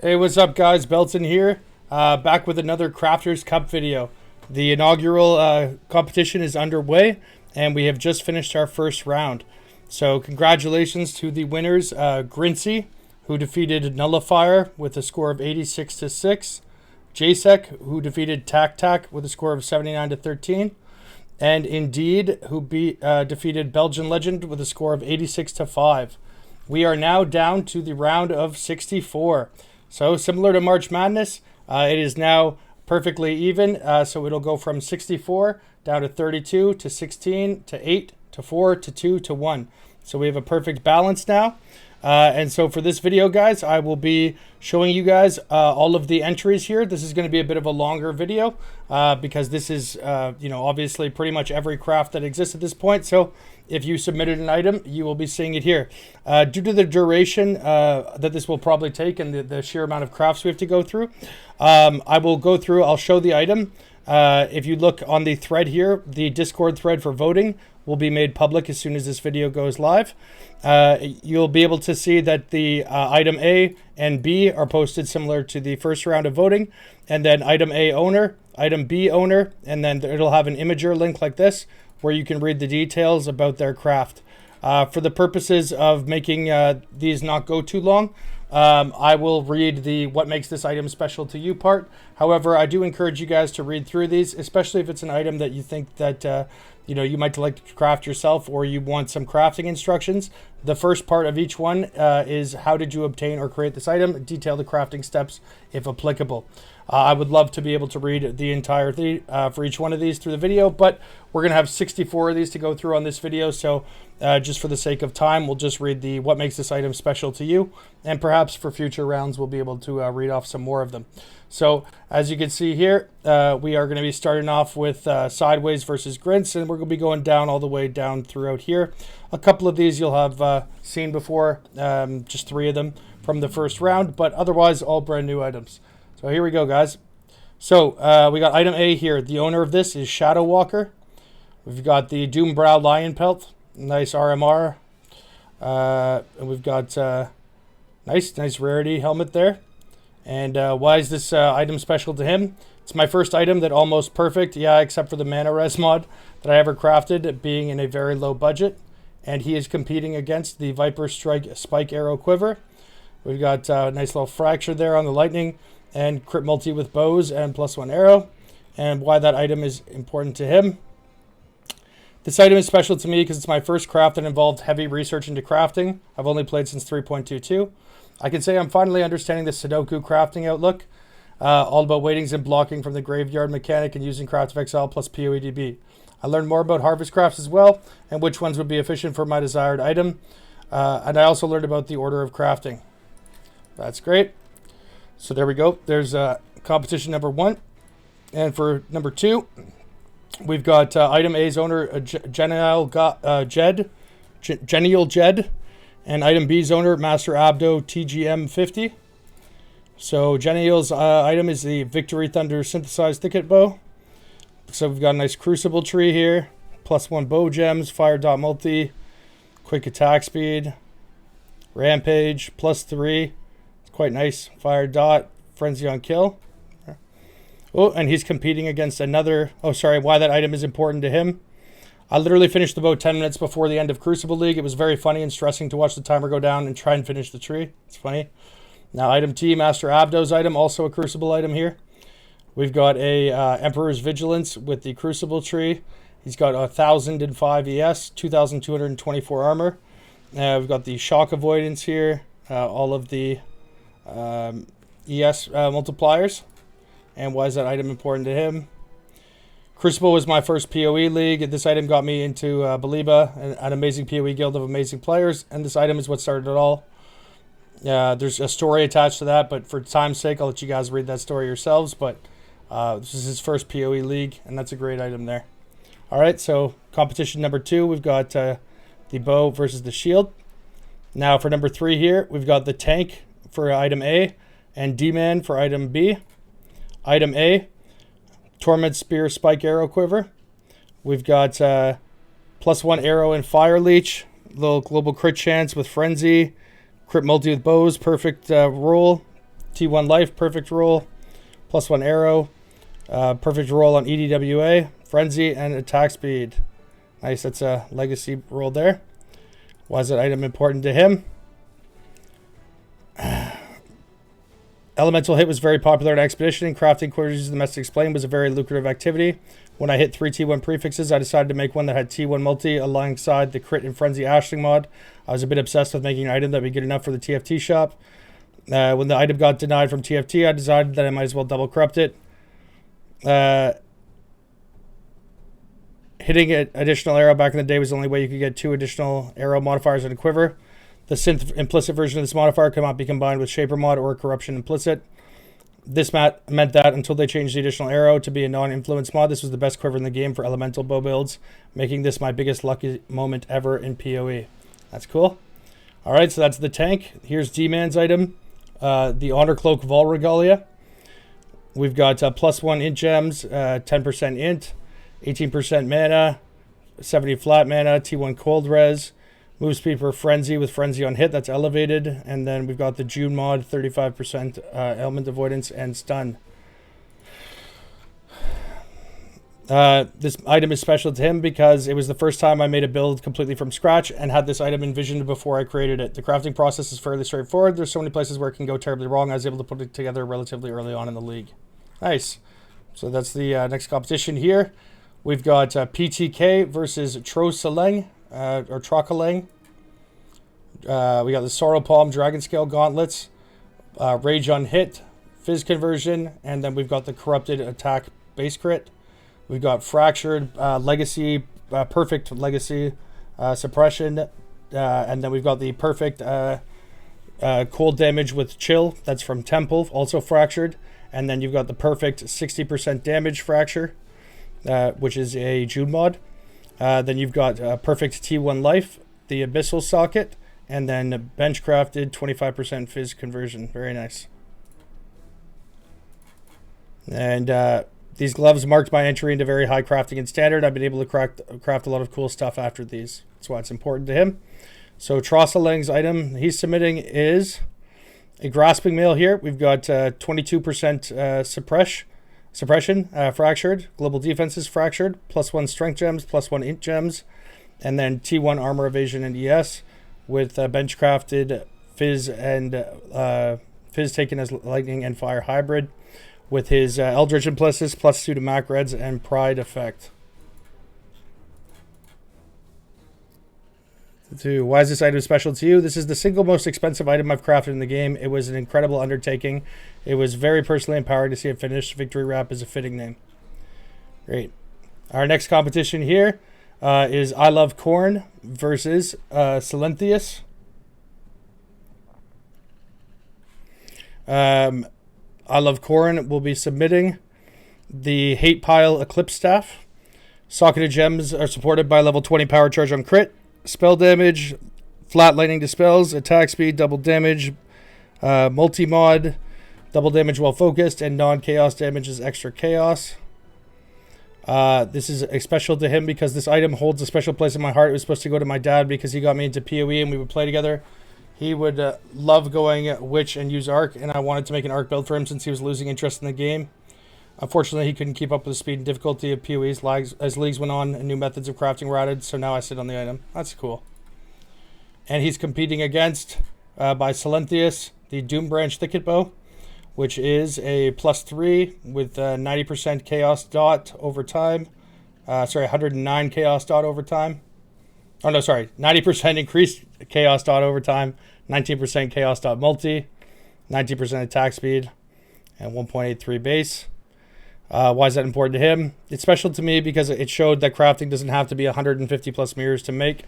Hey, what's up, guys? Belton here, back with another Crafters Cup video. The inaugural competition is underway, and we have just finished our first round. So congratulations to the winners, Grincy, who defeated Nullifier with a score of 86-6, Jasek, who defeated Tac Tac with a score of 79-13, and Indeed, who defeated Belgian Legend with a score of 86-5. We are now down to the round of 64. So similar to March Madness, it is now perfectly even. So it'll go from 64 down to 32 to 16 to 8 to 4 to 2 to 1. So we have a perfect balance now. And so for this video, guys, I will be showing you guys all of the entries here. This is going to be a bit of a longer video because this is, obviously pretty much every craft that exists at this point. So if you submitted an item, you will be seeing it here. Due to the duration that this will probably take and the sheer amount of crafts we have to go through, I will go through, I'll show the item. If you look on the thread here, the Discord thread for voting will be made public as soon as this video goes live. You'll be able to see that the item A and B are posted similar to the first round of voting, and then item A owner, item B owner, and then it'll have an imager link like this where you can read the details about their craft. For the purposes of making these not go too long, I will read the what makes this item special to you part. However, I do encourage you guys to read through these, especially if it's an item that you think that you might like to craft yourself, or you want some crafting instructions. The first part of each one is how did you obtain or create this item, detail the crafting steps if applicable. I would love to be able to read the entire thing for each one of these through the video, but we're going to have 64 of these to go through on this video, so just for the sake of time, we'll just read the what makes this item special to you, and perhaps for future rounds we'll be able to read off some more of them. So as you can see here, we are going to be starting off with Sideways versus Grints, and we're going to be going down all the way down throughout here. A couple of these you'll have seen before, just 3 of them from the first round, but otherwise all brand new items. So here we go, guys. So we got item A here. The owner of this is Shadow Walker. We've got the Doombrow Lion Pelt. Nice RMR. And we've got nice rarity helmet there. And why is this item special to him? It's my first item that almost perfect, yeah, except for the Mana Res mod that I ever crafted, being in a very low budget. And he is competing against the Viper Strike Spike Arrow Quiver. We've got a nice little fracture there on the lightning, and crit multi with bows and +1 arrow. And why that item is important to him. This item is special to me because it's my first craft that involved heavy research into crafting. I've only played since 3.22. I can say I'm finally understanding the Sudoku crafting outlook, all about waitings and blocking from the graveyard mechanic and using Craft of Exile plus PoE. I learned more about harvest crafts as well, and which ones would be efficient for my desired item. And I also learned about the order of crafting. That's great. So there we go. There's competition number 1. And for number 2, we've got item A's owner, Genial Jed, and item B's owner, Master Abdo TGM50. So Genial's item is the Victory Thunder Synthesized Thicket Bow. So we've got a nice Crucible tree here, +1 bow gems, fire dot multi, quick attack speed, rampage, +3. Quite nice. Fire dot, frenzy on kill. Oh, and he's competing against another. Oh, sorry. Why that item is important to him. I literally finished the bow 10 minutes before the end of Crucible League. It was very funny and stressing to watch the timer go down and try and finish the tree. It's funny. Now, item T, Master Abdo's item, also a Crucible item here. We've got a Emperor's Vigilance with the Crucible tree. He's got 1,005 ES, 2,224 armor. We've got the Shock Avoidance here. All of the ES multipliers. And why is that item important to him? Crucible was my first PoE league. This item got me into Beliba, an amazing PoE guild of amazing players, and this item is what started it all. There's a story attached to that, but for time's sake, I'll let you guys read that story yourselves. But this is his first PoE league, and that's a great item there. All right, so competition number 2, we've got the bow versus the shield. Now for number 3 here, we've got the tank for item A and D-Man for item B. Item A, Torment Spear Spike Arrow Quiver. We've got +1 arrow and Fire Leech, little global crit chance with Frenzy, crit multi with bows, perfect roll, T1 life, perfect roll, +1 arrow, perfect roll on EDWA, frenzy, and attack speed. Nice, that's a legacy roll there. Why is that item important to him? Elemental hit was very popular in Expedition, and crafting quarters in the Domestic Explain was a very lucrative activity. When I hit 3 T1 prefixes, I decided to make one that had T1 multi alongside the crit and frenzy ashling mod. I was a bit obsessed with making an item that would be good enough for the TFT shop. When the item got denied from TFT, I decided that I might as well double corrupt it. Hitting an additional arrow back in the day was the only way you could get 2 additional arrow modifiers in a quiver. The synth implicit version of this modifier could not be combined with Shaper mod or corruption implicit. This meant that until they changed the additional arrow to be a non-influence mod, this was the best quiver in the game for elemental bow builds, making this my biggest lucky moment ever in PoE. That's cool. Alright, so that's the tank. Here's D-Man's item, the Honor Cloak Vol Regalia. We've got +1 int gems, 10% int, 18% mana, 70 flat mana, T1 cold res, move speed per frenzy with frenzy on hit, that's elevated, and then we've got the June mod, 35% element avoidance and stun. This item is special to him because it was the first time I made a build completely from scratch and had this item envisioned before I created it. The crafting process is fairly straightforward. There's so many places where it can go terribly wrong. I was able to put it together relatively early on in the league. Nice. So that's the next competition here. We've got PTK versus Troceleng, or Troceleng. We got the Sorrow Palm Dragon Scale Gauntlets, Rage on Hit, Fizz Conversion, and then we've got the Corrupted Attack Base Crit. We've got Fractured Legacy, Perfect Legacy Suppression, and then we've got the Perfect Cold Damage with Chill, that's from Temple, also Fractured, and then you've got the Perfect 60% Damage Fracture, which is a June mod. Then you've got Perfect T1 Life, the Abyssal Socket, and then Bench Crafted 25% Fizz Conversion. Very nice. And these gloves marked my entry into very high crafting and standard. I've been able to craft a lot of cool stuff after these. That's why it's important to him. So Troceleng's item he's submitting is a Grasping Mail here. We've got 22% suppression, fractured. Global defense is fractured. +1 strength gems, +1 int gems. And then T1 armor evasion and ES with bench crafted Fizz and Fizz taken as lightning and fire hybrid with his Eldritch Implicits plus Pseudomac Reds and Pride effect. Why is this item special to you? This is the single most expensive item I've crafted in the game. It was an incredible undertaking. It was very personally empowering to see it finished. Victory Wrap is a fitting name. Great. Our next competition here is I Love Corn versus Silenthius. I Love Corn will be submitting the Hate Pile Eclipse Staff. Socketed gems are supported by level 20 power charge on crit. Spell damage, flat lightning dispels, attack speed, double damage, multi-mod, double damage while focused, and non-chaos damage is extra chaos. This is special to him because this item holds a special place in my heart. It was supposed to go to my dad because he got me into PoE and we would play together. He would love going Witch and use Arc, and I wanted to make an Arc build for him since he was losing interest in the game. Unfortunately, he couldn't keep up with the speed and difficulty of PoE as leagues went on and new methods of crafting were added, so now I sit on the item. That's cool. And he's competing against, by Silenthius, the Doom Branch Thicket Bow, which is a +3 with 90% Chaos Dot over time. 109 Chaos Dot over time. Oh, no, sorry. 90% increased Chaos Dot over time, 19% Chaos Dot multi, 19% attack speed, and 1.83 base. Why is that important to him? It's special to me because it showed that crafting doesn't have to be 150 plus mirrors to make,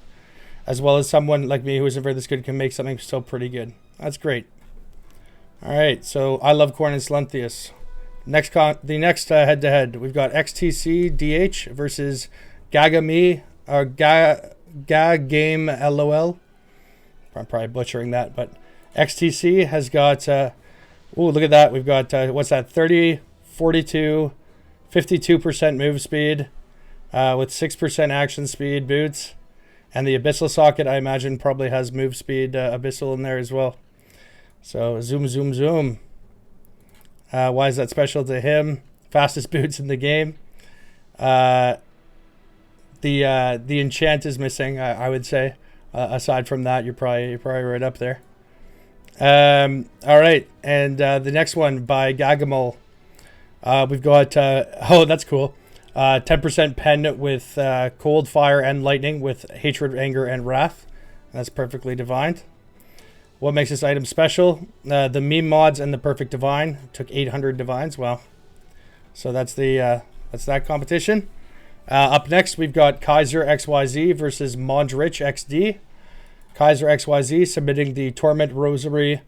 as well as someone like me who isn't very this good can make something still pretty good. That's great. All right, so I Love Corn and Silenthius. The next head-to-head, we've got XTC DH versus Gagame, or Game LOL. I'm probably butchering that, but XTC has got, look at that. We've got, what's that, 30, 42, 52% move speed with 6% action speed boots. And the Abyssal Socket, I imagine, probably has move speed Abyssal in there as well. So zoom, zoom, zoom. Why is that special to him? Fastest boots in the game. The enchant is missing, I would say. Aside from that, you're probably right up there. All right, and the next one by Gagamol. We've got oh, that's cool. 10% pen with cold, fire, and lightning with hatred, anger, and wrath. That's perfectly divined. What makes this item special? The meme mods and the perfect divine took 800 divines. Wow. So that's that competition. Up next, we've got Kaiser XYZ versus Mondrich XD. Kaiser XYZ submitting the Torment Rosary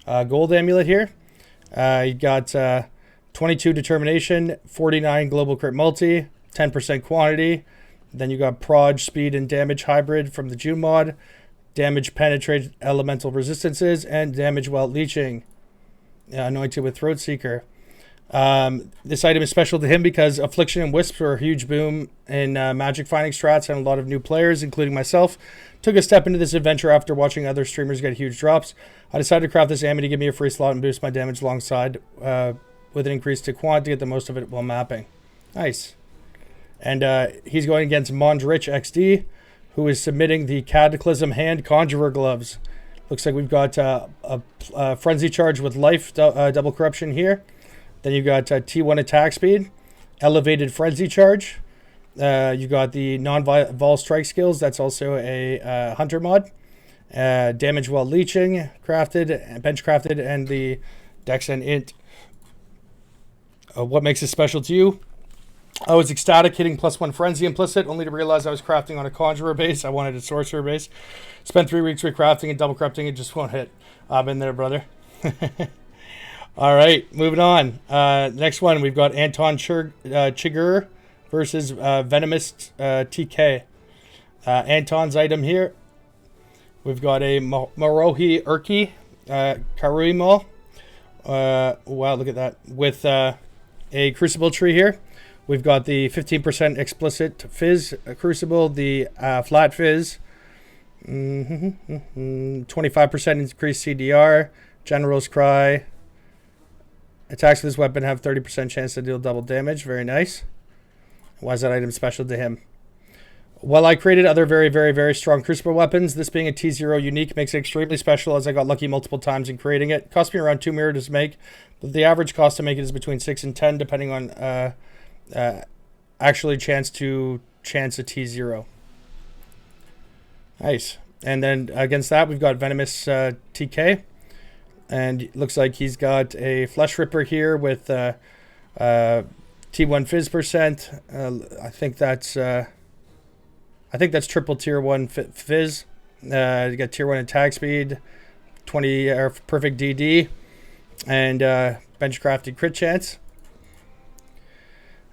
gold amulet here. You got 22 determination, 49 global crit multi, 10% quantity. Then you got proj, speed, and damage hybrid from the June mod. Damage penetrate elemental resistances and damage while leeching. Anointed with Throat Seeker. This item is special to him because Affliction and Wisps were a huge boom in magic finding strats, and a lot of new players, including myself, took a step into this adventure after watching other streamers get huge drops. I decided to craft this ammo to give me a free slot and boost my damage alongside with an increase to quant to get the most of it while mapping. Nice. And he's going against Mondrich XD, who is submitting the Cataclysm Hand Conjurer Gloves. Looks like we've got a Frenzy Charge with Life double corruption here. Then you've got T1 attack speed, elevated Frenzy Charge. You got the non-vol strike skills. That's also a hunter mod. Damage while leeching, crafted, bench crafted, and the Dex and Int. What makes it special to you? I was ecstatic hitting +1 Frenzy implicit, only to realize I was crafting on a Conjurer base. I wanted a Sorcerer base. Spent 3 weeks recrafting and double corrupting. It just won't hit. I've been there, brother. All right, moving on. Next one, we've got Anton Chigurh versus Venomous TK. Anton's item here. We've got a Marohi Urki Karuimol. Wow, look at that. With a Crucible tree here. We've got the 15% explicit Fizz Crucible, the flat Fizz, 25% increased CDR, General's Cry. Attacks with this weapon have 30% chance to deal double damage. Very nice. Why is that item special to him? While I created other very, very, very strong Crucible weapons, this being a T0 unique makes it extremely special as I got lucky multiple times in creating it. It cost me around 2 mirrors to make, but the average cost to make it is between 6 and 10, depending on actually chance a T0. Nice. And then against that, we've got Venomous TK. And it looks like he's got a Flesh Ripper here with T1 Fizz percent. I think that's triple tier 1 Fizz. You got tier 1 attack speed, 20 perfect DD, and bench crafted crit chance.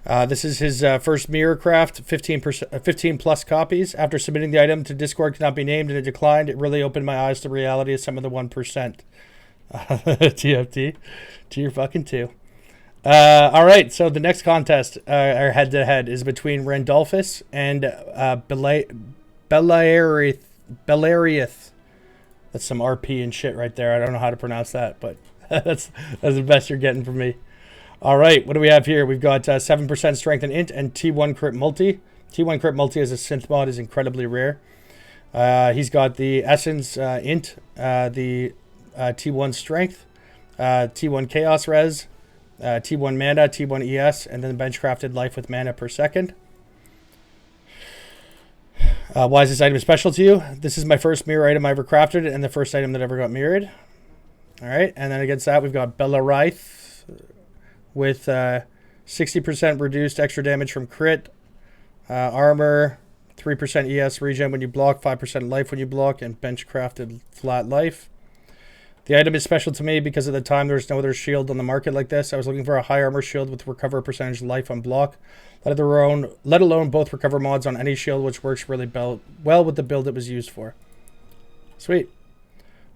This is his first mirror craft, 15 plus copies. After submitting the item to Discord cannot be named and it declined, it really opened my eyes to the reality of some of the 1%. TFT to your fucking 2. All right, so the next contest, or head-to-head, is between Randolphus and Belarieth. That's some RP and shit right there. I don't know how to pronounce that, but that's the best you're getting from me. All right, what do we have here? We've got 7% strength and int and T1 crit multi. T1 crit multi as a synth mod is incredibly rare. He's got the essence int, the T1 strength, T1 chaos res, T1 mana, T1 ES, and then bench crafted life with mana per second. Why is this item special to you? This is my first mirror item I ever crafted and the first item that ever got mirrored. All right, and then against that we've got Belarieth with 60% reduced extra damage from crit, armor, 3% ES regen when you block, 5% life when you block, and bench crafted flat life. The item is special to me because at the time there was no other shield on the market like this. I was looking for a high armor shield with recover percentage life on block, let alone both recover mods on any shield, which works really well with the build it was used for. Sweet.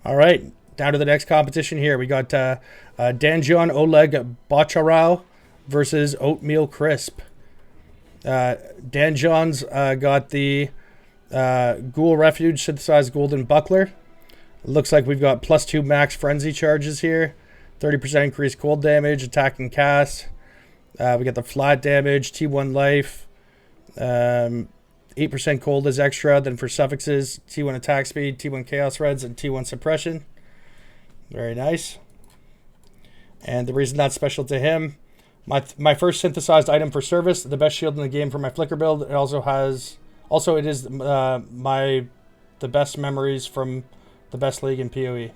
All right, down to the next competition here. We got Danjon Oleg Bacharau versus Oatmeal Crisp. Danjon's got the Ghoul Refuge synthesized golden buckler. Looks like we've got +2 max frenzy charges here, 30% increased cold damage, attack and cast. We got the flat damage, T1 life. 8% cold is extra. Then for suffixes, T1 attack speed, T1 chaos reds, and T1 suppression. Very nice. And the reason that's special to him, my first synthesized item for service, the best shield in the game for my flicker build. It also it is the best memories from the best league in PoE.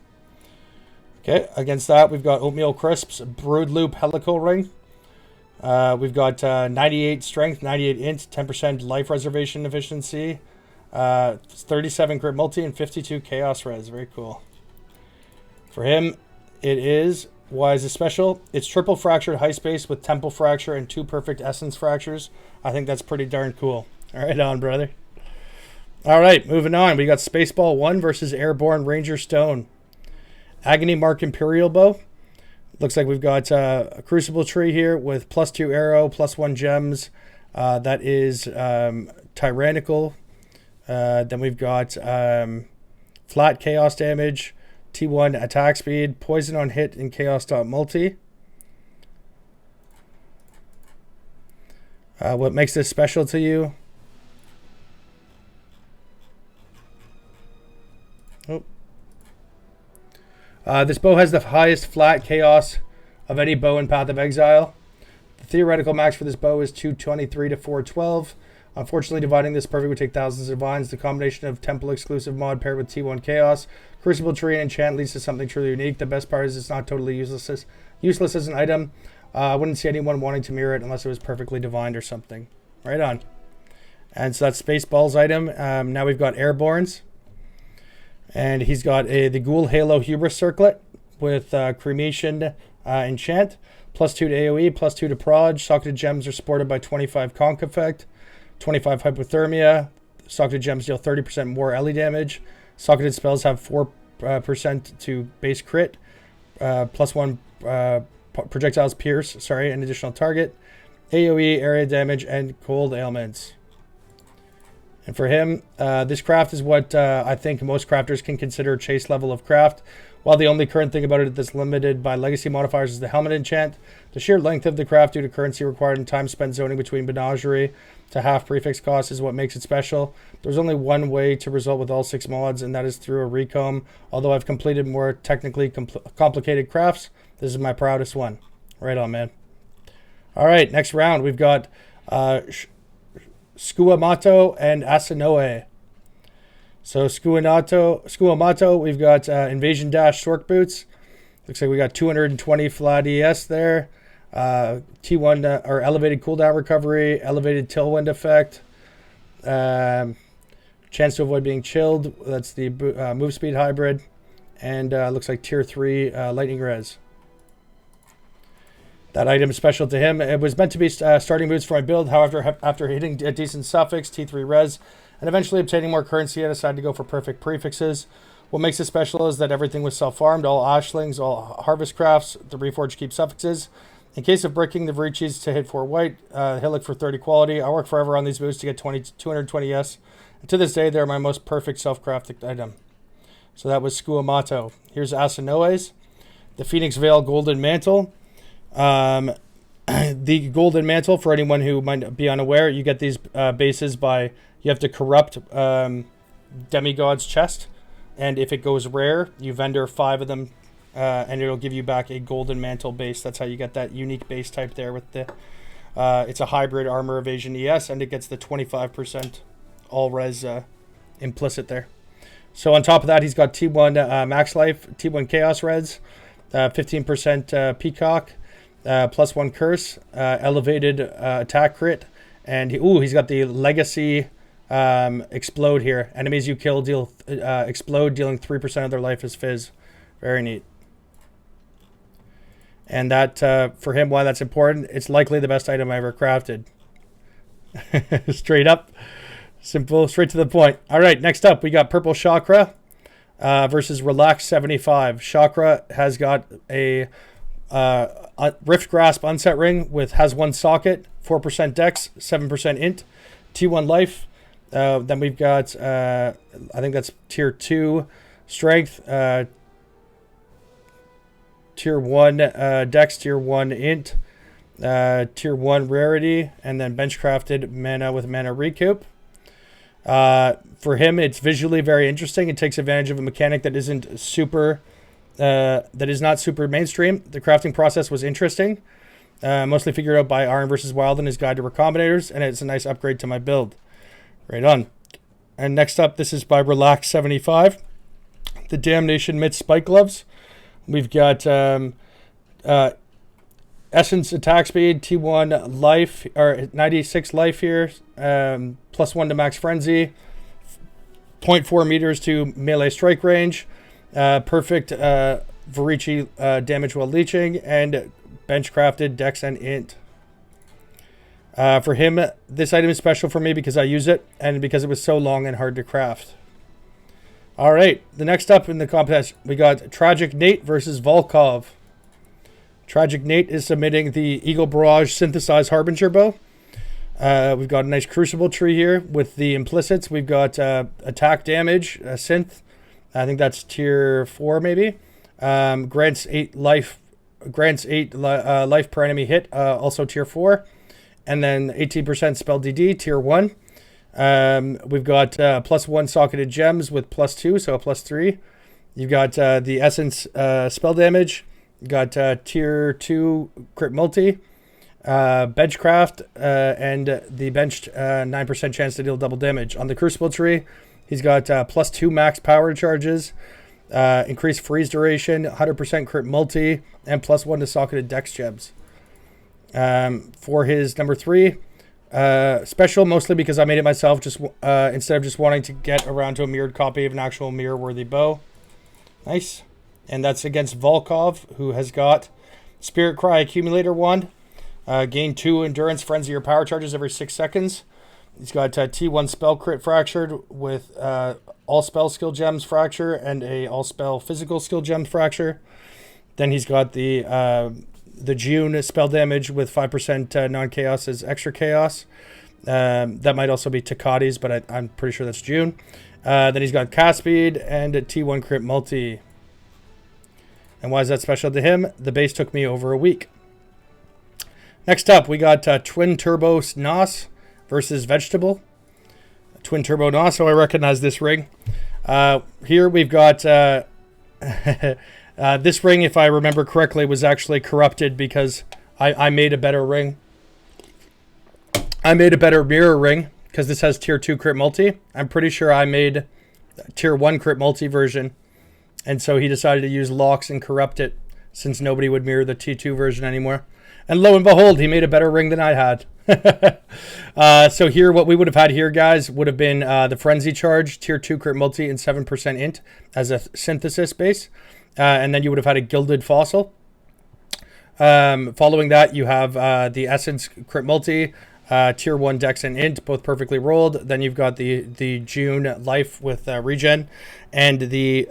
Okay, against that we've got Oatmeal Crisps, Brood Loop Helical Ring. We've got 98 strength, 98 int, 10% life reservation efficiency, 37 crit multi, and 52 chaos res. Very cool. For him, it is, why is it special? It's triple fractured high space with temple fracture and 2 perfect essence fractures. I think that's pretty darn cool. All right, on, brother. All right, moving on. We got Spaceball 1 versus Airborne Ranger Stone. Agony Mark Imperial Bow. Looks like we've got a Crucible tree here with +2 arrow, +1 gems. That is tyrannical. Then we've got flat chaos damage, T1 attack speed, poison on hit, and chaos.multi. What makes this special to you? This bow has the highest flat chaos of any bow in Path of Exile. The theoretical max for this bow is 223 to 412. Unfortunately, dividing this perfect would take thousands of vines. The combination of temple exclusive mod paired with T1 chaos, Crucible tree, and enchant leads to something truly unique. The best part is it's not totally useless as an item. I wouldn't see anyone wanting to mirror it unless it was perfectly divined or something. Right on. And so that's Spaceball's item. Now we've got Airborne's. And he's got the Ghoul Halo Hubris Circlet with Cremation Enchant, +2 to AoE, +2 to Proj. Socketed gems are supported by 25 Conk Effect, 25 Hypothermia. Socketed gems deal 30% more LE damage. Socketed spells have 4% to base crit, +1 projectiles pierce, an additional target. AoE, area damage, and cold ailments. And for him, this craft is what I think most crafters can consider chase level of craft. While the only current thing about it that's limited by legacy modifiers is the helmet enchant, the sheer length of the craft due to currency required and time spent zoning between menagerie to half prefix cost is what makes it special. There's only one way to result with all 6 mods, and that is through a recomb. Although I've completed more technically complicated crafts, this is my proudest one. Right on, man. All right, next round, we've got Skuamato and Asanoe. So Skuamato, we've got Invasion Dash Sork Boots. Looks like we got 220 flat ES there. T1 or elevated cooldown recovery, elevated tailwind effect. Chance to avoid being chilled. That's the move speed hybrid. And looks like tier 3 lightning res. That item is special to him. It was meant to be starting boots for my build. However, after hitting a decent suffix, T3 res, and eventually obtaining more currency, I decided to go for perfect prefixes. What makes it special is that everything was self-farmed, all ashlings, all harvest crafts, the reforged keep suffixes. In case of breaking the Varichis to hit 4 white, Hillock for 30 quality. I work forever on these boots to get 220 S. And to this day, they're my most perfect self-crafted item. So that was Skuamato. Here's Asanoe's. The Phoenix Veil Golden Mantle. The Golden Mantle, for anyone who might be unaware, you get these bases by, you have to corrupt Demigod's chest, and if it goes rare, you vendor 5 of them, and it'll give you back a Golden Mantle base. That's how you get that unique base type there with the, it's a hybrid armor evasion ES, and it gets the 25% all res implicit there. So on top of that, he's got T1 max life, T1 chaos res, 15% peacock, +1 curse, elevated attack crit, and he's got the legacy explode here. Enemies you kill deal explode, dealing 3% of their life as fizz. Very neat. And that for him, why that's important, it's likely the best item I ever crafted. Straight up, simple, straight to the point. All right, next up we got Purple Chakra versus Relax 75. Chakra has got a Rift Grasp Unset Ring has 1 socket, 4% dex, 7% int, T1 life. Then we've got, I think that's tier 2 strength, 2 tier 1 dex, tier 1 int, tier 1 rarity, and then bench crafted mana with mana recoup. For him, it's visually very interesting. It takes advantage of a mechanic that isn't super, that is not super mainstream. The crafting process was interesting, mostly figured out by Iron vs. Wild and his guide to recombinators, and it's a nice upgrade to my build. Right on. And next up, this is by Relax75, the Damnation Myth Spike Gloves. We've got Essence attack speed, T1 life, or 96 life here, +1 to max frenzy, 0.4 meters to melee strike range, perfect Varici damage while leeching, and bench crafted dex and int. For him, this item is special for me because I use it and because it was so long and hard to craft. All right, the next up in the contest, we got Tragic Nate versus Volkov. Tragic Nate is submitting the Eagle Barrage Synthesized Harbinger Bow. We've got a nice Crucible tree here with the implicits. We've got attack damage, synth. I think that's tier 4 maybe. Grants 8 life per enemy hit, also tier 4. And then 18% spell DD, tier 1. We've got +1 socketed gems with +2, so a +3. You've got the Essence spell damage. You got tier 2 crit multi, benchcraft, and the benched 9% chance to deal double damage. On the Crucible tree, he's got +2 max power charges, increased freeze duration, 100% crit multi, and +1 to socketed dex gems. For his number 3, special mostly because I made it myself, just instead of just wanting to get around to a mirrored copy of an actual mirror-worthy bow. Nice. And that's against Volkov, who has got Spirit Cry Accumulator Wand. Gain 2 Endurance, Frenzy, or Power Charges every 6 seconds. He's got T1 Spell Crit Fractured with all Spell Skill Gems Fracture and a all Spell Physical Skill Gems Fracture. Then he's got the June Spell Damage with 5% non-chaos as extra chaos. That might also be Takati's, but I'm pretty sure that's June. Then he's got Cast Speed and a T1 Crit Multi. And why is that special to him? The base took me over a week. Next up, we got Twin Turbo Nos versus Vegetable. Twin Turbo Nos, so I recognize this ring. Here we've got... this ring, if I remember correctly, was actually corrupted because I made a better ring. I made a better mirror ring because this has tier 2 crit multi. I'm pretty sure I made tier 1 crit multi version. And so he decided to use locks and corrupt it since nobody would mirror the T2 version anymore. And lo and behold, he made a better ring than I had. So here, what we would have had here, guys, would have been the Frenzy Charge, tier 2 crit multi, and 7% int as a synthesis base. And then you would have had a Gilded Fossil. Following that, you have the Essence crit multi, tier 1 dex and int, both perfectly rolled. Then you've got the June life with regen, and the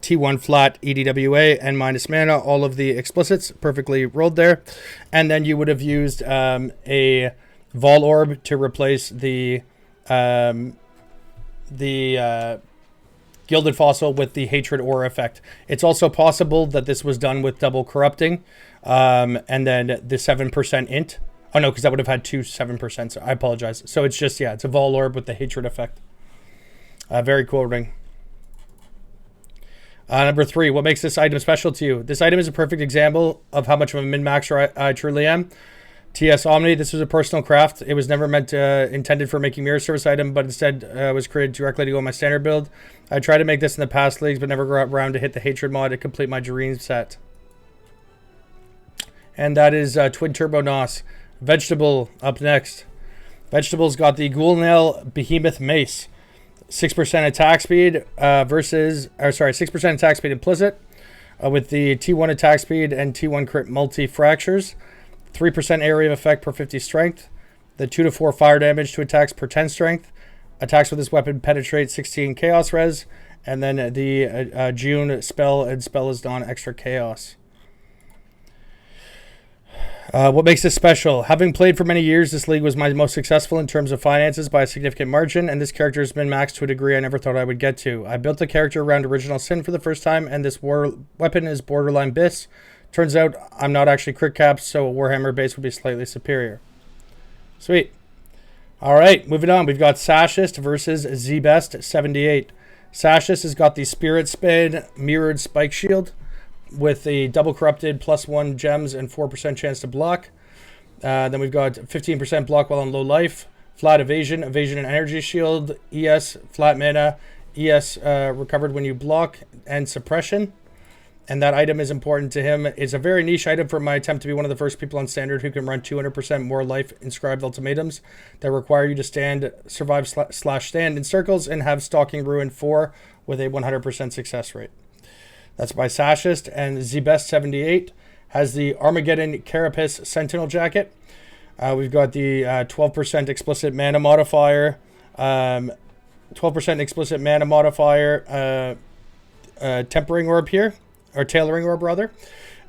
T1 flat EDWA and minus mana, all of the explicits perfectly rolled there. And then you would have used a Vol Orb to replace the Gilded Fossil with the Hatred Aura effect. It's also possible that this was done with double corrupting, and then the 7% int. Oh no, because that would have had 2 7%, so I apologize. So it's just, yeah, it's a Vol Orb with the Hatred effect. Very cool ring. Number 3, what makes this item special to you? This item is a perfect example of how much of a min-maxer I truly am. TS Omni, this was a personal craft. It was never intended for making mirror service item, but instead was created directly to go on my standard build. I tried to make this in the past leagues, but never got around to hit the Hatred mod to complete my dream set. And that is Twin Turbo Nos. Vegetable up next. Vegetable's got the Ghoulnail Behemoth Mace. 6% attack speed 6% attack speed implicit with the T1 attack speed and T1 crit multi fractures. 3% area of effect per 50 strength. The 2 to 4 fire damage to attacks per 10 strength. Attacks with this weapon penetrate 16 chaos res. And then the June spell and spell is Dawn extra chaos. What makes this special? Having played for many years, this league was my most successful in terms of finances by a significant margin, and this character has been maxed to a degree I never thought I would get to. I built the character around Original Sin for the first time, and this weapon is borderline BIS. Turns out I'm not actually crit capped, so a Warhammer base would be slightly superior. Sweet. All right, moving on. We've got Sashist versus Zbest 78. Sashist has got the Spirit Spin Mirrored Spike Shield with the double corrupted +1 gems and 4% chance to block. Then we've got 15% block while on low life, flat evasion, evasion and energy shield, ES, flat mana, ES recovered when you block, and suppression. And that item is important to him. It's a very niche item for my attempt to be one of the first people on standard who can run 200% more life inscribed ultimatums that require you to survive / stand in circles and have Stalking Ruin 4 with a 100% success rate. That's by Sashist. And Zbest 78 has the Armageddon Carapace Sentinel Jacket. We've got the 12% explicit mana modifier. 12% explicit mana modifier tempering orb here. Or tailoring orb, rather.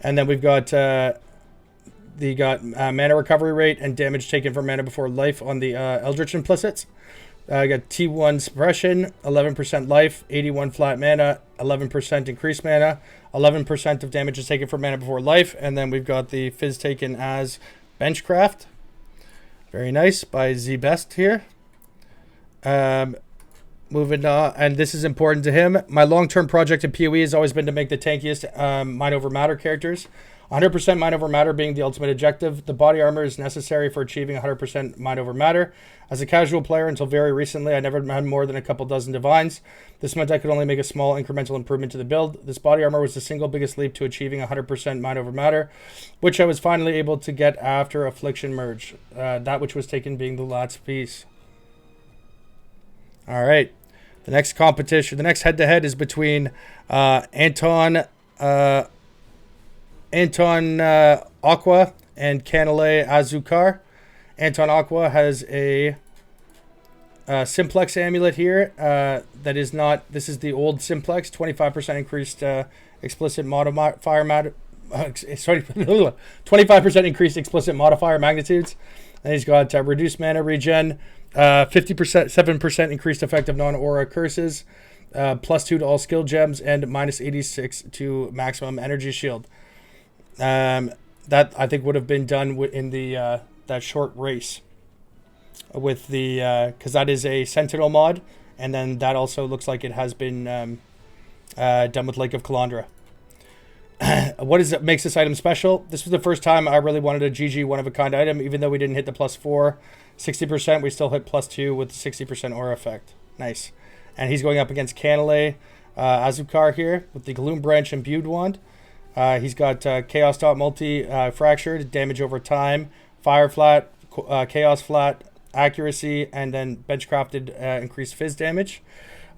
And then we've got mana recovery rate and damage taken from mana before life on the Eldritch Implicits. I got T1 suppression, 11% life, 81 flat mana, 11% increased mana, 11% of damage is taken from mana before life, and then we've got the Fizz taken as Benchcraft. Very nice by Zbest here. Moving on, and this is important to him. My long-term project in PoE has always been to make the tankiest Mind Over Matter characters. 100% Mind Over Matter being the ultimate objective. The body armor is necessary for achieving 100% Mind Over Matter. As a casual player until very recently, I never had more than a couple dozen divines. This meant I could only make a small incremental improvement to the build. This body armor was the single biggest leap to achieving 100% Mind Over Matter, which I was finally able to get after Affliction Merge. That which was taken being the last piece. All right. The next competition, the next head-to-head is between Anton Aqua and Canale Azukar. Anton Aqua has a Simplex amulet here. That is not. This is the old Simplex. 25% increased explicit modifier. 25% increased explicit modifier magnitudes. And he's got reduced mana regen. 50%, 7% increased effect of non-aura curses, +2 to all skill gems, and -86 to maximum energy shield. That I think would have been done in the that short race with the because that is a Sentinel mod, and then that also looks like it has been done with Lake of Calandra. What is it makes this item special? This was the first time I really wanted a GG one-of-a-kind item, even though we didn't hit the +4. 60%, we still hit +2 with the 60% aura effect. Nice. And he's going up against Canale Azukar here with the Gloom Branch Imbued Wand. He's got Chaos Dot Multi Fractured, damage over time, Fire Flat, Chaos Flat, Accuracy, and then Benchcrafted increased Fizz damage.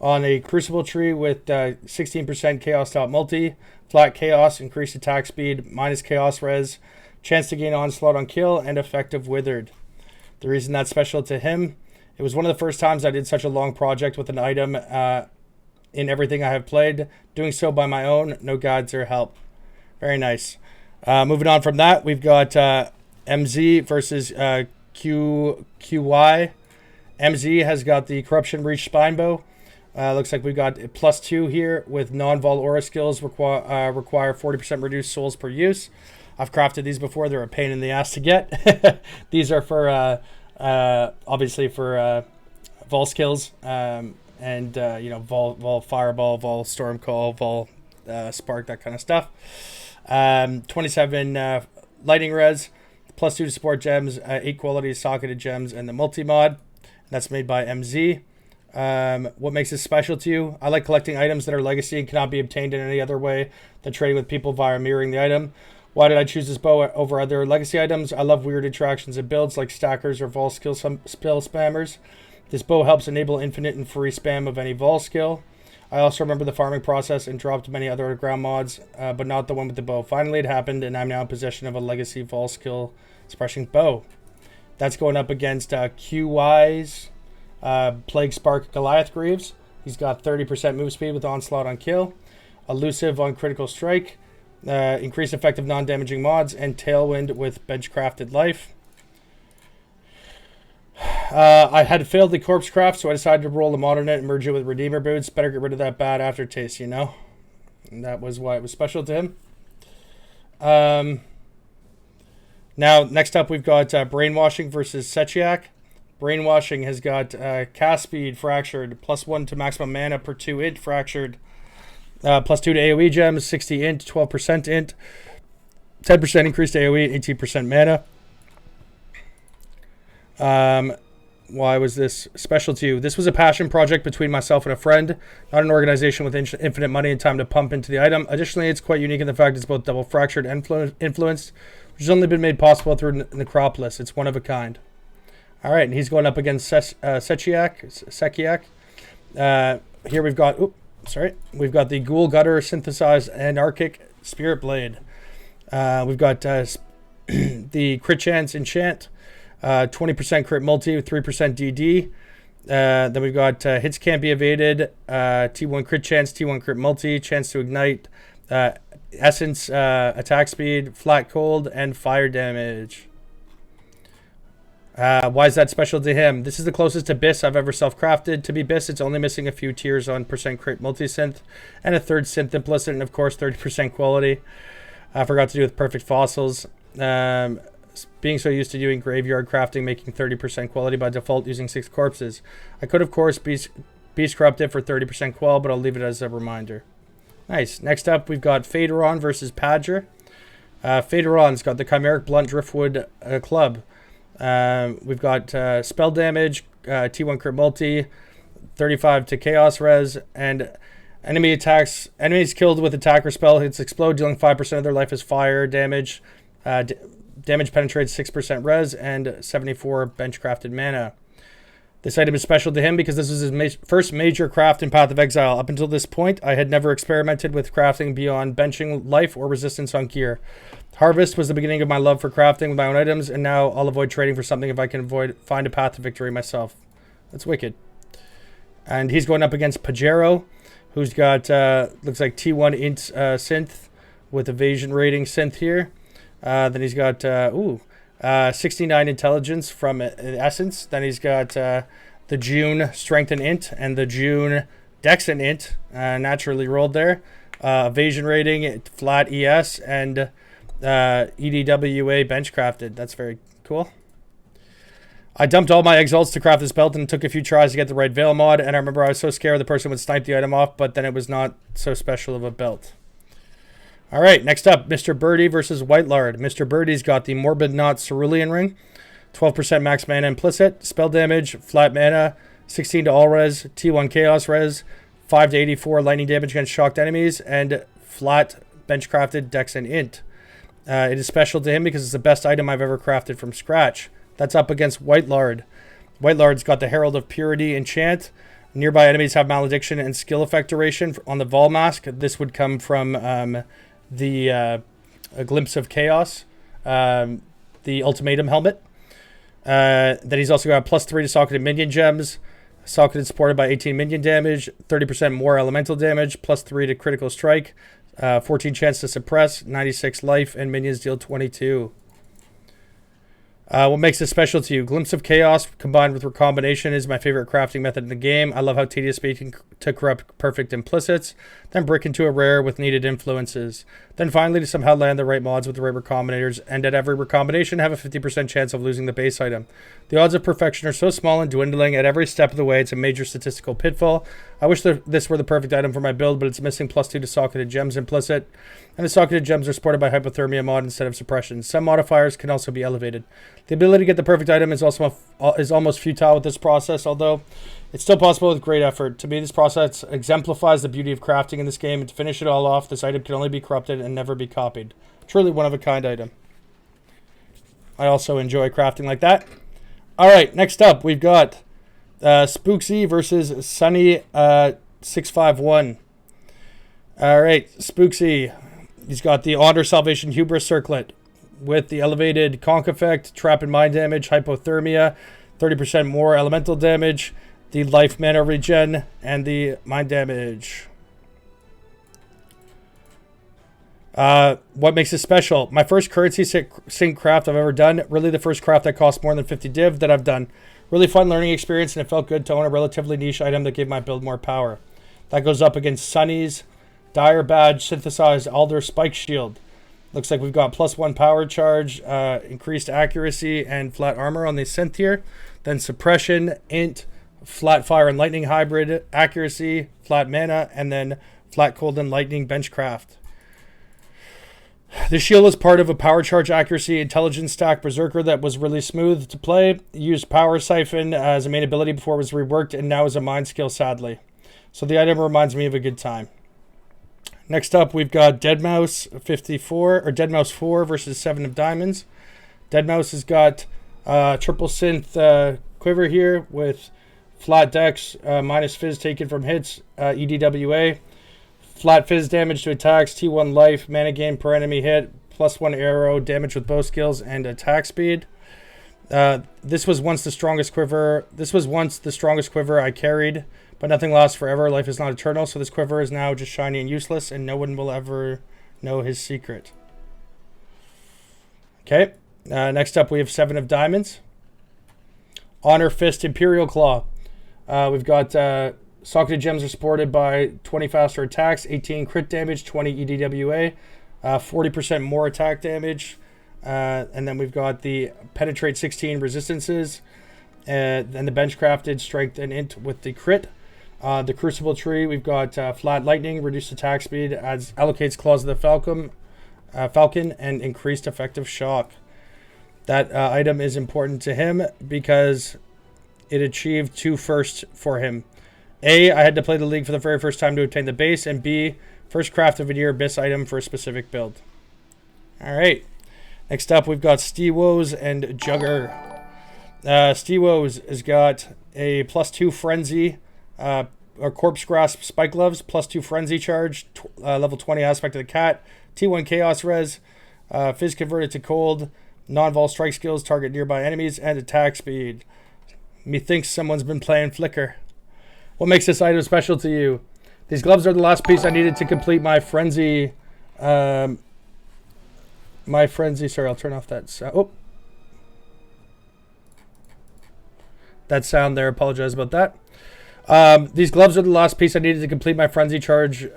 On a Crucible tree with 16% Chaos Dot Multi, Flat Chaos, increased attack speed, -Chaos res, chance to gain onslaught on kill, and effective Withered. The reason that's special to him, it was one of the first times I did such a long project with an item in everything I have played. Doing so by my own, no guides or help. Very nice. Moving on from that, we've got MZ versus QY. MZ has got the Corruption Breach Spinebow. Looks like we've got +2 here with non-vol aura skills require 40% reduced souls per use. I've crafted these before. They're a pain in the ass to get. These are for obviously for vol skills and you know, vol fireball, vol storm call, vol spark, that kind of stuff. 27 lighting res, +2 to support gems, 8 qualities socketed gems, and the multi mod. That's made by MZ. What makes this special to you? I like collecting items that are legacy and cannot be obtained in any other way than trading with people via mirroring the item. Why did I choose this bow over other legacy items? I love weird interactions and builds like stackers or vol skill spell spammers. This bow helps enable infinite and free spam of any vol skill. I also remember the farming process and dropped many other ground mods, but not the one with the bow. Finally it happened, and I'm now in possession of a legacy vol skill suppressing bow. That's going up against QY's Plague Spark Goliath Greaves. He's got 30% move speed with onslaught on kill, elusive on critical strike, increase effective non-damaging mods, and Tailwind with bench-crafted life. I had failed the corpse craft, so I decided to roll the mod on it and merge it with Redeemer boots. Better get rid of that bad aftertaste, you know? And that was why it was special to him. Now, next up, we've got Brainwashing versus Sechiak. Brainwashing has got cast speed fractured, +1 to maximum mana per 2 int fractured, +2 to AoE gems, 60 int, 12% int, 10% increased AoE, 18% mana. Why was this special to you? This was a passion project between myself and a friend, not an organization with infinite money and time to pump into the item. Additionally, it's quite unique in the fact it's both double fractured and influenced, which has only been made possible through Necropolis. It's one of a kind. All right, and he's going up against Sechiak. Here we've got, we've got the Ghoul Gutter Synthesized Anarchic Spirit Blade. We've got the Crit Chance Enchant, 20% crit multi with 3% DD. Then we've got hits can't be evaded, T1 crit chance, T1 crit multi, chance to ignite, essence, attack speed, flat cold, and fire damage. Why is that special to him? This is the closest to Biss I've ever self-crafted. To be Biss, it's only missing a few tiers on % crit multi-synth, and a third synth implicit, and of course 30% quality. I forgot to do with perfect fossils. Being so used to doing graveyard crafting, making 30% quality by default using 6 corpses. I could, of course, beast corrupt it for 30% qual, but I'll leave it as a reminder. Nice. Next up, we've got Phaedron versus Padger. Phaedron's got the Chimeric Blunt Driftwood Club. We've got spell damage, T1 crit multi, 35 to chaos res, and enemies killed with attack or spell hits explode, dealing 5% of their life as fire damage. Damage penetrates 6% res and 74 bench crafted mana. This item is special to him because this is his first major craft in Path of Exile. Up until this point, I had never experimented with crafting beyond benching life or resistance on gear. Harvest was the beginning of my love for crafting with my own items, and now I'll avoid trading for something if I can find a path to victory myself. That's wicked. And he's going up against Pajero, who's got, looks like T1 int synth with evasion rating synth here. Then he's got 69 intelligence from essence. Then he's got the June strength and int and the June dex and int naturally rolled there. Evasion rating, flat ES, and EDWA bench crafted. That's very cool. I dumped all my exalts to craft this belt and took a few tries to get the right Veil mod. And I remember I was so scared the person would snipe the item off, but then it was not so special of a belt. All right, next up, Mr. Birdie versus White Lard. Mr. Birdie's got the Morbid Knot Cerulean Ring, 12% max mana implicit, spell damage, flat mana, 16 to all res, T1 chaos res, 5 to 84 lightning damage against shocked enemies, and flat bench crafted dex and int. It is special to him because it's the best item I've ever crafted from scratch. That's up against White Lard. White Lard's got the Herald of Purity enchant. Nearby enemies have malediction and skill effect duration on the Vol Mask. This would come from the A Glimpse of Chaos, the Ultimatum Helmet. Then he's also got +3 to socketed minion gems. Socketed supported by 18 minion damage, 30% more elemental damage, +3 to critical strike, 14 chance to suppress, 96 life, and minions deal 22. What makes this special to you? Glimpse of Chaos combined with recombination is my favorite crafting method in the game. I love how tedious speaking to corrupt perfect implicits, then brick into a rare with needed influences. Then finally to somehow land the right mods with the right recombinators, and at every recombination have a 50% chance of losing the base item. The odds of perfection are so small and dwindling at every step of the way, it's a major statistical pitfall. I wish this were the perfect item for my build, but it's missing +2 to socketed gems implicit, and the socketed gems are supported by hypothermia mod instead of suppression. Some modifiers can also be elevated. The ability to get the perfect item is almost futile with this process, although it's still possible with great effort. To me, this process exemplifies the beauty of crafting in this game, and to finish it all off, this item can only be corrupted and never be copied. Truly one of a kind item. I also enjoy crafting like that. Alright, next up, we've got Spooksy versus Sunny 651. Alright, Spooksy. He's got the Honor Salvation Hubris Circlet with the elevated Conk effect, trap and mind damage, hypothermia, 30% more elemental damage, the life mana regen, and the mind damage. What makes it special? My first currency sync craft I've ever done. Really the first craft that cost more than 50 div that I've done. Really fun learning experience, and it felt good to own a relatively niche item that gave my build more power. That goes up against Sunny's Dire Badge Synthesized Alder Spike Shield. Looks like we've got +1 power charge, increased accuracy, and flat armor on the synth here. Then suppression, int, flat fire and lightning hybrid, accuracy, flat mana, and then flat cold and lightning benchcraft. The shield was part of a power charge accuracy intelligence stack berserker that was really smooth to play. Used power siphon as a main ability before it was reworked, and now is a mind skill, sadly. So the item reminds me of a good time. Next up, we've got Deadmau5 54 or Deadmau5 4 versus 7 of Diamonds. Deadmau5 has got triple synth quiver here with flat dex, minus fizz taken from hits, EDWA. Flat fizz damage to attacks, T1 life, mana gain per enemy hit, +1 arrow, damage with bow skills, and attack speed. This was once the strongest quiver. This was once the strongest quiver I carried, but nothing lasts forever. Life is not eternal, so this quiver is now just shiny and useless, and no one will ever know his secret. Okay, next up we have 7 of Diamonds. Honor Fist Imperial Claw. We've got socketed gems are supported by 20 faster attacks, 18 crit damage, 20 EDWA, 40% more attack damage, and then we've got the penetrate 16 resistances, and the bench crafted strength and int with the crit. The Crucible tree, we've got flat lightning, reduced attack speed, allocates claws of the falcon, and increased effective shock. That item is important to him because it achieved 2 firsts for him. A, I had to play the league for the very first time to obtain the base, and B, first craft of a year abyss item for a specific build. Alright, next up we've got Stewo's and Jugger. Stewo's has got a +2 frenzy, or corpse grasp spike gloves, +2 frenzy charge, level 20 aspect of the cat, T1 chaos res, fizz converted to cold, non-vol strike skills, target nearby enemies, and attack speed. Methinks someone's been playing Flicker. What makes this item special to you? These gloves are the last piece I needed to complete my frenzy. Sorry, I'll turn off that sound. Oh. That sound there. Apologize about that. These gloves are the last piece I needed to complete my frenzy charge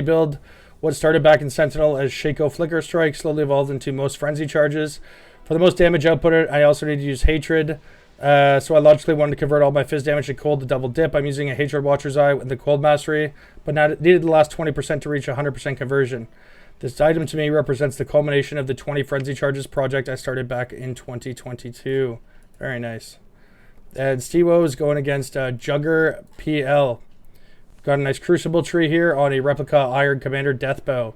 build. What started back in Sentinel as Shaco Flicker Strike slowly evolved into most frenzy charges. For the most damage output, I also need to use Hatred. So I logically wanted to convert all my fizz damage to cold to double dip. I'm using a Hatred Watcher's Eye with the cold mastery, but now needed the last 20% to reach 100% conversion. This item to me represents the culmination of the 20 frenzy charges project I started back in 2022. Very nice. And Stewo is going against Jugger PL. Got a nice Crucible tree here on a replica Iron Commander Deathbow.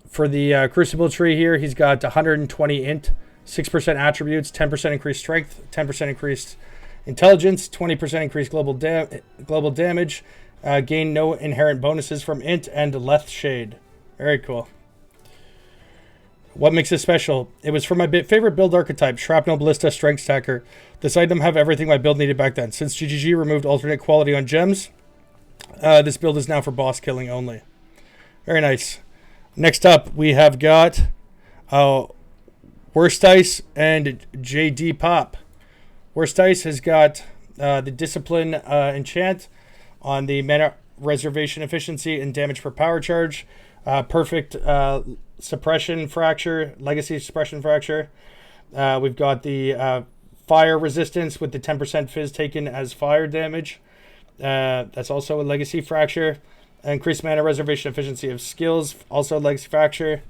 For the Crucible tree here, he's got 120 int, 6% attributes, 10% increased strength, 10% increased intelligence, 20% increased global damage, gain no inherent bonuses from int, and Leth Shade. Very cool. What makes it special? It was for my favorite build archetype, Shrapnel Ballista Strength Stacker. This item have everything my build needed back then. Since GGG removed alternate quality on gems, this build is now for boss killing only. Very nice. Next up, we have got Worst Ice and JD Pop. Worst Ice has got the Discipline enchant on the mana reservation efficiency and damage per power charge. Perfect suppression fracture, legacy suppression fracture. We've got the fire resistance with the 10% fizz taken as fire damage. That's also a legacy fracture. Increased mana reservation efficiency of skills, also legacy fracture.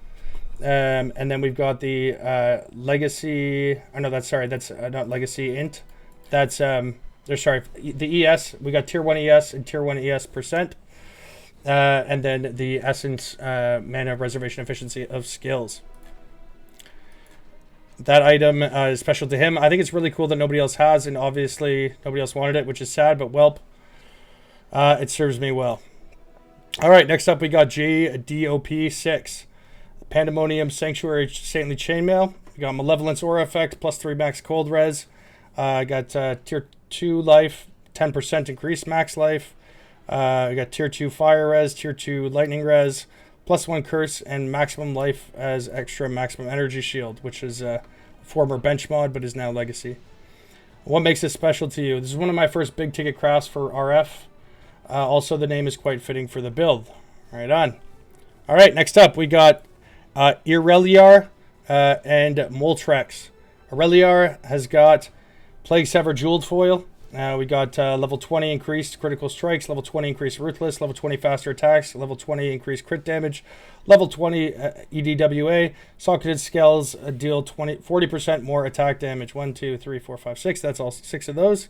And then we've got the legacy. Oh no, that's not legacy int. That's the ES. We got tier 1 ES and tier 1 ES percent. And then the essence mana reservation efficiency of skills. That item is special to him. I think it's really cool that nobody else has, and obviously nobody else wanted it, which is sad, but welp. It serves me well. All right, next up we got JDOP 6. Pandemonium Sanctuary Saintly Chainmail. We got Malevolence Aura Effect, +3 max cold res. Got tier 2 life, 10% increased max life. We got tier 2 fire res, tier 2 lightning res, +1 curse, and maximum life as extra maximum energy shield, which is a former bench mod but is now legacy. What makes this special to you? This is one of my first big ticket crafts for RF. Also, the name is quite fitting for the build. Right on. All right, next up we got Ireliar and Moltrex. Ireliar has got Plague Sever Jeweled Foil. We got level 20 increased critical strikes, level 20 increased ruthless, level 20 faster attacks, level 20 increased crit damage, level 20 EDWA. Socketed scales deal 40% more attack damage. 1, 2, 3, 4, 5, 6. That's all 6 of those.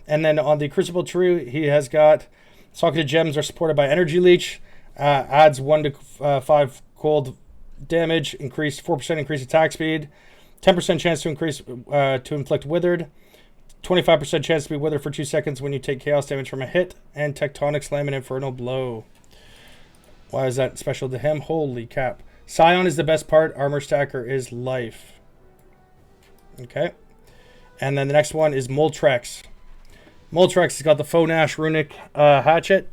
And then on the Crucible tree, he has got socketed gems are supported by Energy Leech. Adds 1 to 5 cold damage, increased 4% increased attack speed, 10% chance to increase to inflict withered, 25% chance to be withered for 2 seconds when you take chaos damage from a hit, and Tectonic Slam and Infernal Blow. Why is that special to him? Holy cap. Scion is the best part. Armor Stacker is life. Okay. And then the next one is Moltrex. Moltrex has got the Fonash Runic Hatchet.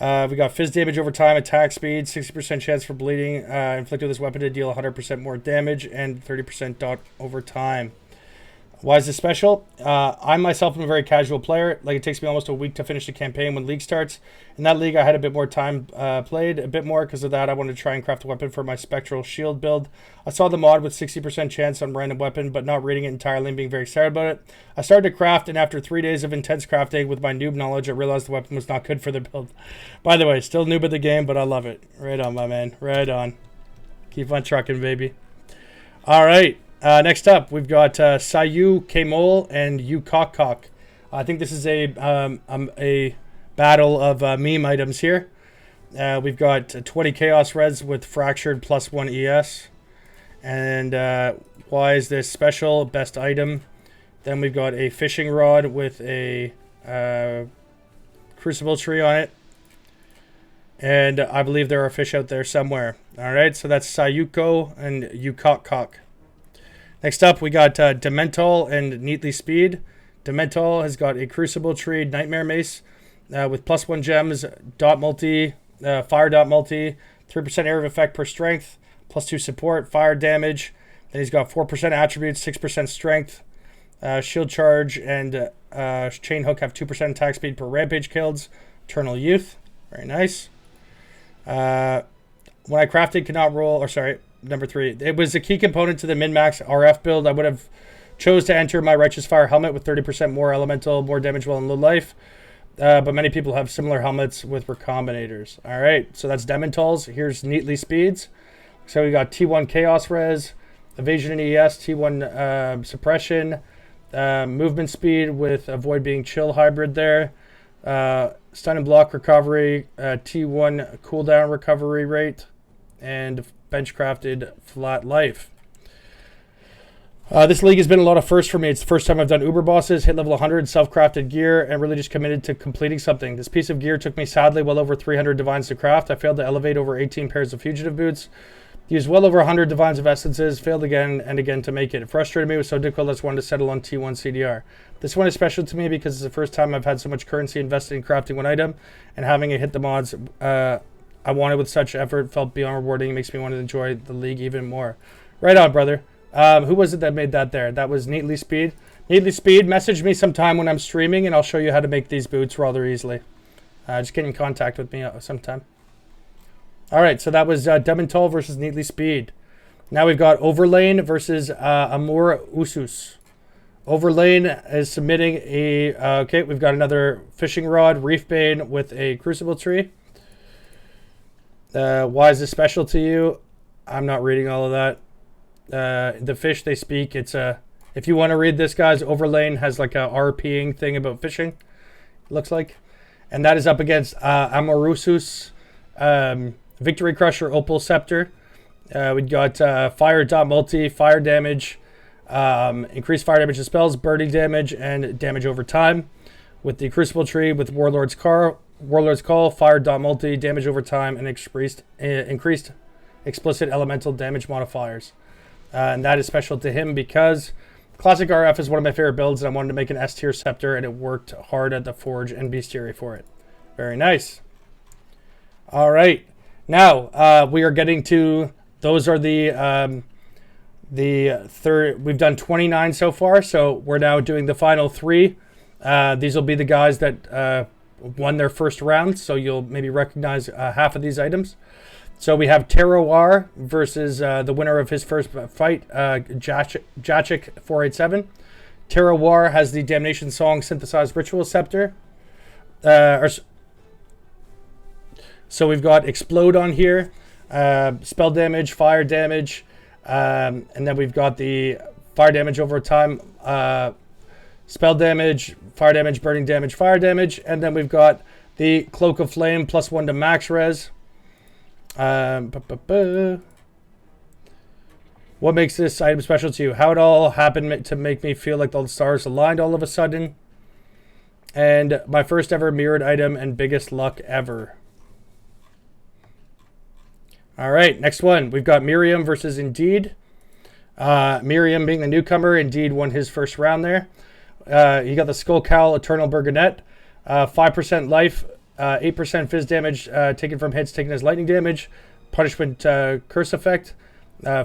We got Fizz damage over time, attack speed, 60% chance for bleeding, inflicted with this weapon to deal 100% more damage, and 30% dot over time. Why is this special? I myself am a very casual player. Like, it takes me almost a week to finish the campaign when League starts. In that league, I had a bit more time played, a bit more. Because of that, I wanted to try and craft a weapon for my Spectral Shield build. I saw the mod with 60% chance on random weapon, but not reading it entirely and being very excited about it. I started to craft, and after 3 days of intense crafting with my noob knowledge, I realized the weapon was not good for the build. By the way, still noob at the game, but I love it. Right on, my man. Right on. Keep on trucking, baby. All right. Next up, we've got Sayu Kemol and Yukokok. I think this is a battle of meme items here. We've got 20 Chaos Res with Fractured +1 ES. And why is this special? Best item. Then we've got a fishing rod with a Crucible tree on it. And I believe there are fish out there somewhere. All right, so that's Sayuko and Yukokok. Next up, we got Demental and Neatly Speed. Demental has got a Crucible Tree Nightmare Mace with +1 gems, dot multi, fire dot multi, 3% area of effect per strength, +2 support, fire damage. Then he's got 4% attributes, 6% strength, shield charge, and chain hook have 2% attack speed per rampage kills. Eternal Youth, very nice. When I crafted, cannot roll, or sorry, number 3. It was a key component to the min-max RF build. I would have chose to enter my Righteous Fire helmet with 30% more elemental, more damage while in low life. But many people have similar helmets with recombinators. All right, so that's Dementals. Here's Neatly Speeds. So we got T1 Chaos Res, Evasion and ES, T1 Suppression, movement speed with Avoid Being Chill hybrid there. Stun and block recovery, T1 cooldown recovery rate, and bench crafted flat life. This league has been a lot of firsts for me. It's the first time I've done Uber bosses, hit level 100, self-crafted gear, and really just committed to completing something. This piece of gear took me sadly well over 300 divines to craft. I failed to elevate over 18 pairs of fugitive boots. Used well over 100 divines of essences, failed again and again to make it. It frustrated me, it was so difficult I just wanted to settle on T1 CDR. This one is special to me because it's the first time I've had so much currency invested in crafting one item, and having it hit the mods I wanted with such effort felt beyond rewarding. It makes me want to enjoy the league even more. Right on, brother. Who was it that made that there? That was Neatly Speed. Neatly Speed, message me sometime when I'm streaming, and I'll show you how to make these boots rather easily. Just get in contact with me sometime. All right, so that was Demental versus Neatly Speed. Now we've got Overlane versus Amur Usus. Overlane is submitting a... okay, we've got another Fishing Rod, Reefbane with a Crucible Tree. Why is this special to you? I'm not reading all of that. The fish they speak, it's a... if you want to read this, guys, Overlane has like a RPing thing about fishing, looks like. And that is up against Amorusus, Victory Crusher, Opal Scepter. We got Fire Dot Multi, Fire Damage, increased fire damage to spells, burning damage, and damage over time. With the Crucible Tree, with Warlord's Call, Fire Dot Multi, damage over time, and increased explicit elemental damage modifiers. And that is special to him because Classic RF is one of my favorite builds, and I wanted to make an S tier scepter, and it worked hard at the Forge and Bestiary for it. Very nice. All right. Now, we are getting to, those are the third, we've done 29 so far, so we're now doing the final 3. These will be the guys that won their first round, so you'll maybe recognize half of these items. So we have Terroir versus the winner of his first fight, Jachik 487. Terroir has the Damnation Song Synthesized Ritual Scepter. So we've got Explode on here, spell damage, fire damage, and then we've got the fire damage over time, spell damage, fire damage, burning damage, fire damage, and then we've got the Cloak of Flame +1 to max res. What makes this item special to you? How it all happened to make me feel like the stars aligned all of a sudden. And my first ever mirrored item and biggest luck ever. All right, next one. We've got Miriam versus Indeed. Miriam being the newcomer, Indeed won his first round there. You got the Skull Cowl Eternal Burgonet. 5% life, 8% fizz damage taken from hits taken as lightning damage. Punishment curse effect.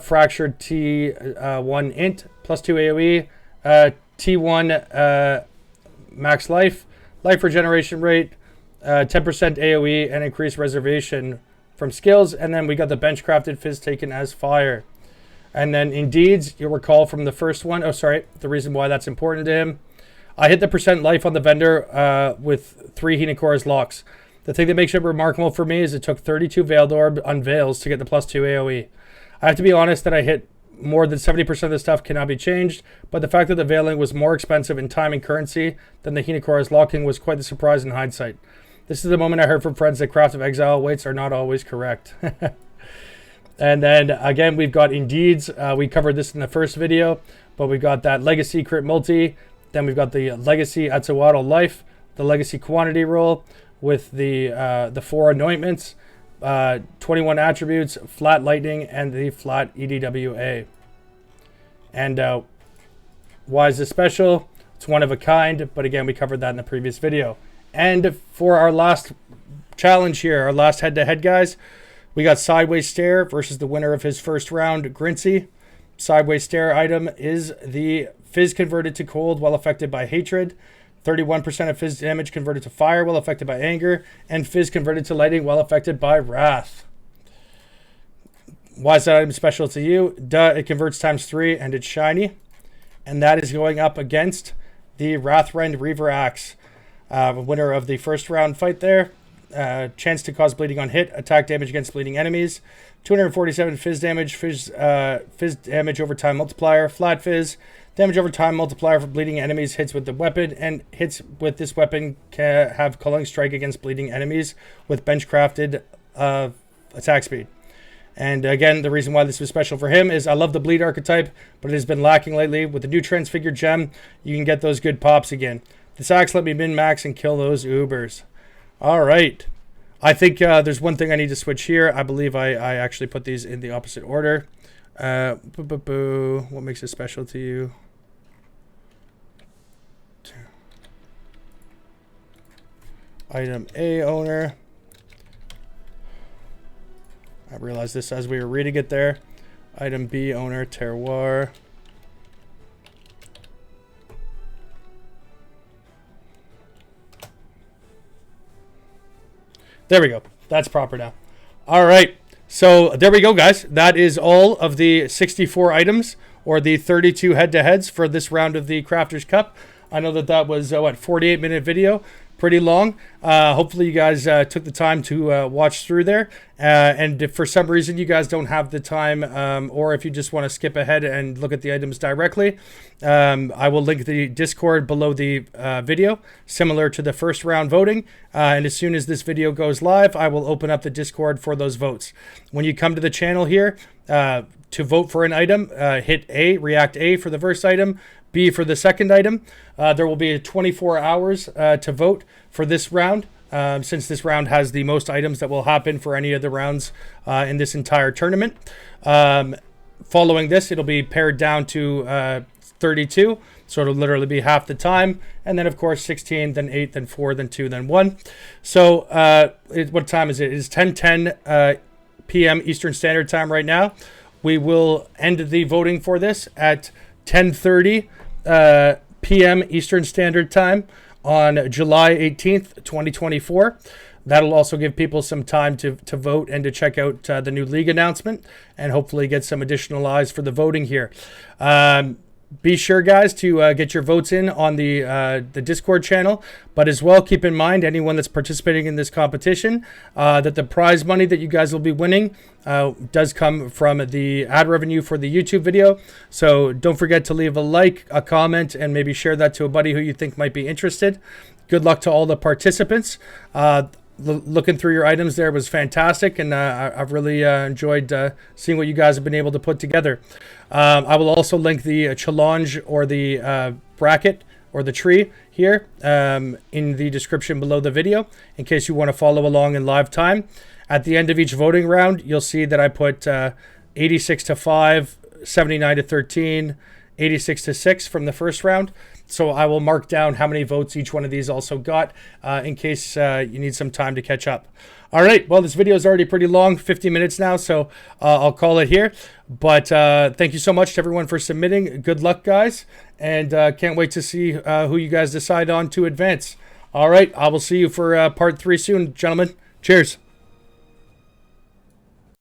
Fractured T1 int, +2 AoE. T1 max life. Life regeneration rate. 10% AoE and increased reservation from skills. And then we got the bench crafted fizz taken as fire. And then Indeeds, you'll recall from the first one. Oh, sorry. The reason why that's important to him. I hit the % life on the vendor with 3 Hinakora's locks. The thing that makes it remarkable for me is it took 32 Veiled Orb on Veils to get the +2 AoE. I have to be honest that I hit more than 70% of the stuff cannot be changed, but the fact that the Veiling was more expensive in time and currency than the Hinakora's locking was quite the surprise in hindsight. This is the moment I heard from friends that Craft of Exile weights are not always correct. And then again, we've got Indeeds. We covered this in the first video, but we got that Legacy Crit Multi. Then we've got the Legacy Atsuwato Life, the Legacy Quantity Roll with the 4 anointments, 21 attributes, flat lightning, and the flat EDWA. And why is this special? It's one of a kind, but again, we covered that in the previous video. And for our last challenge here, our last head-to-head, guys, we got Sideways Stare versus the winner of his first round, Grincy. Sideways Stare item is the Fizz converted to cold while affected by hatred, 31% of Fizz damage converted to fire while affected by anger, and Fizz converted to lightning while affected by wrath. Why is that item special to you? Duh, it converts ×3 and it's shiny. And that is going up against the Wrathrend Reaver Axe. Winner of the first round fight there. Chance to cause bleeding on hit, attack damage against bleeding enemies, 247 fizz damage, fizz damage over time multiplier, flat fizz, damage over time multiplier for bleeding enemies, hits with the weapon, and hits with this weapon can have Culling Strike against bleeding enemies with bench crafted attack speed. And again, the reason why this was special for him is I love the bleed archetype, but it has been lacking lately. With the new transfigured gem, you can get those good pops again. This axe let me min-max and kill those Ubers. All right. I think there's one thing I need to switch here. I believe I actually put these in the opposite order. What makes it special to you? Item A owner. I realized this as we were reading it there. Item B owner, Terroir. There we go. That's proper now. All right. So there we go, guys. That is all of the 64 items or the 32 head-to-heads for this round of the Crafters Cup. I know that was, 48-minute video. Pretty long. Hopefully you guys took the time to watch through there. And if for some reason you guys don't have the time, or if you just want to skip ahead and look at the items directly, I will link the Discord below the video, similar to the first round voting. And as soon as this video goes live, I will open up the Discord for those votes. When you come to the channel here, to vote for an item, hit A, react A for the first item, B for the second item. There will be 24 hours to vote for this round, since this round has the most items that will happen for any of the rounds in this entire tournament. Following this, it'll be pared down to 32. So it'll literally be half the time. And then, of course, 16, then 8, then 4, then 2, then 1. So what time is it? It's 10:10 p.m. Eastern Standard Time right now. We will end the voting for this at 10:30 p.m. Eastern Standard Time on July 18th, 2024. That'll also give people some time to vote and to check out the new league announcement and hopefully get some additional eyes for the voting here. Be sure, guys, to get your votes in on the Discord channel, but as well, keep in mind, anyone that's participating in this competition, that the prize money that you guys will be winning does come from the ad revenue for the YouTube video. So don't forget to leave a like, a comment, and maybe share that to a buddy who you think might be interested. Good luck to all the participants. Looking through your items there was fantastic, and I've really enjoyed seeing what you guys have been able to put together. I will also link the challenge or the bracket or the tree here in the description below the video in case you want to follow along in live time. At the end of each voting round, you'll see that I put 86 to 5, 79 to 13, 86 to 6 from the first round. So I will mark down how many votes each one of these also got in case you need some time to catch up. All right. Well, this video is already pretty long, 50 minutes now, so I'll call it here. But thank you so much to everyone for submitting. Good luck, guys. And can't wait to see who you guys decide on to advance. All right. I will see you for part 3 soon, gentlemen. Cheers.